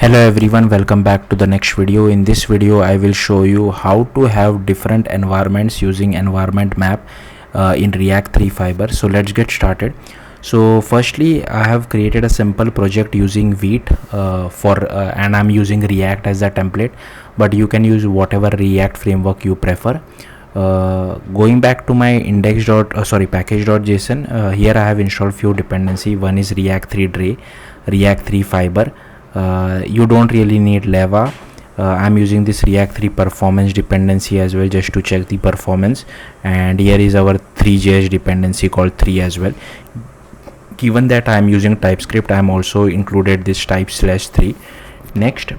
Hello everyone, welcome back to the next video. In this video I will show you how to have different environments using environment map in React 3 Fiber. So let's get started. So firstly, I have created a simple project using Vite and I'm using React as a template, but you can use whatever React framework you prefer. Going back to my package.json, here I have installed few dependency. One is React 3 Dre, React 3 Fiber. You don't really need Leva. I'm using this React 3 performance dependency as well, just to check the performance. And here is our Threejs dependency called 3 as well. Given that I'm using TypeScript, I'm also included this type/3. Next,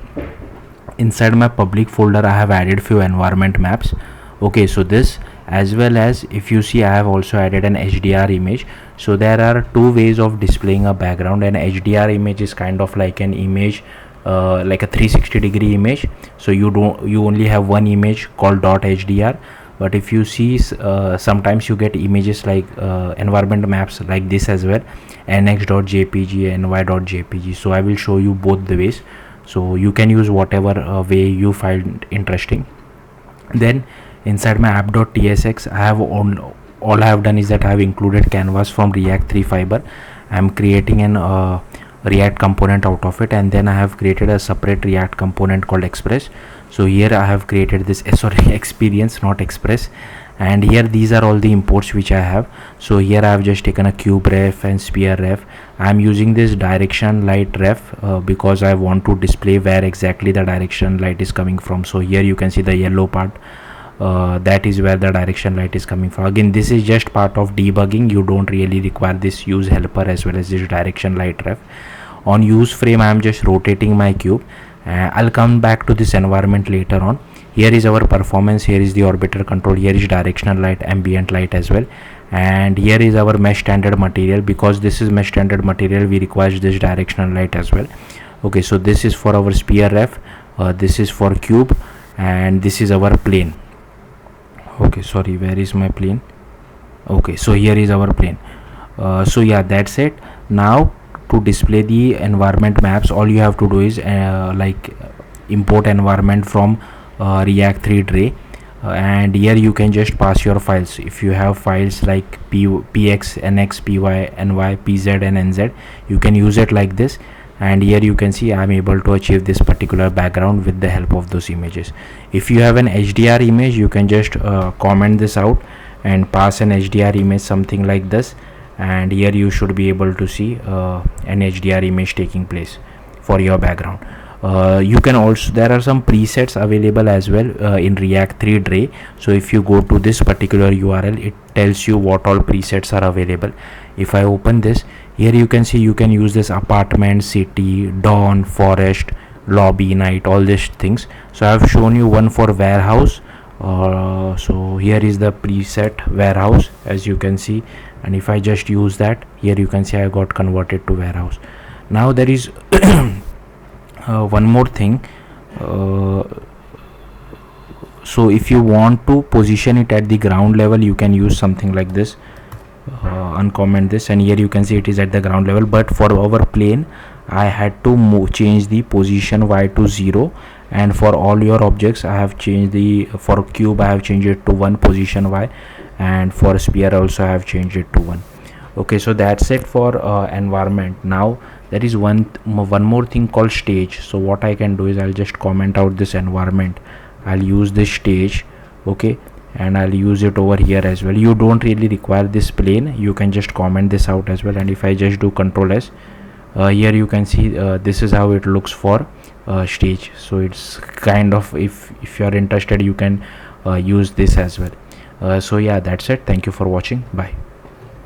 inside my public folder I have added few environment maps. Okay, so this, as well as if you see, I have also added an HDR image. So there are two ways of displaying a background. An HDR image is kind of like an image, like a 360-degree image. So you only have one image called .hdr. But if you see, sometimes you get images like environment maps like this as well, nx.jpg, ny.jpg. So I will show you both the ways, so you can use whatever way you find interesting. Then inside my app.tsx, I have all I have done is that I have included canvas from React 3 Fiber. I am creating an React component out of it, and then I have created a separate React component called Express. So here I have created this experience, not Express. And here these are all the imports which I have. So here I have just taken a cube ref and sphere ref. I am using this direction light ref because I want to display where exactly the direction light is coming from. So here you can see the yellow part. That is where the direction light is coming from. Again, this is just part of debugging. You don't really require this use helper as well as this direction light ref. On use frame, I am just rotating my cube. I'll come back to this environment later on. Here is our performance, here is the orbiter control, here is directional light, ambient light as well, and here is our mesh standard material. Because this is mesh standard material, we require this directional light as well. Okay, so this is for our sphere ref, this is for cube, and this is our plane. Okay, sorry, where is my plane? Okay, so here is our plane. So yeah, that's it. Now to display the environment maps, all you have to do is import environment from React 3 Dre, and here you can just pass your files. If you have files like px, nx, py, ny, pz and nz, you can use it like this. And here you can see I'm able to achieve this particular background with the help of those images. If you have an HDR image, you can just comment this out and pass an HDR image, something like this, and here you should be able to see an HDR image taking place for your background. You can also, there are some presets available as well in React 3 Dre. So if you go to this particular URL, it tells you what all presets are available. If I open this, here you can see you can use this apartment, city, dawn, forest, lobby, night, all these things. So I have shown you one for warehouse. So here is the preset warehouse, as you can see, and if I just use that, here you can see I got converted to warehouse. Now there is one more thing. So if you want to position it at the ground level, you can use something like this. Uncomment this, and here you can see it is at the ground level. But for our plane, I had to change the position y to 0, and for all your objects I have changed for cube I have changed it to 1 position y, and for sphere also I have changed it to 1. Okay, so that's it for environment. Now there is one more thing called stage. So what I can do is I'll just comment out this environment, I'll use this stage, okay, and I'll use it over here as well. You don't really require this plane, you can just comment this out as well. And if I just do Ctrl S, here you can see this is how it looks for stage. So it's kind of, if you are interested, you can use this as well. So yeah, that's it. Thank you for watching. Bye.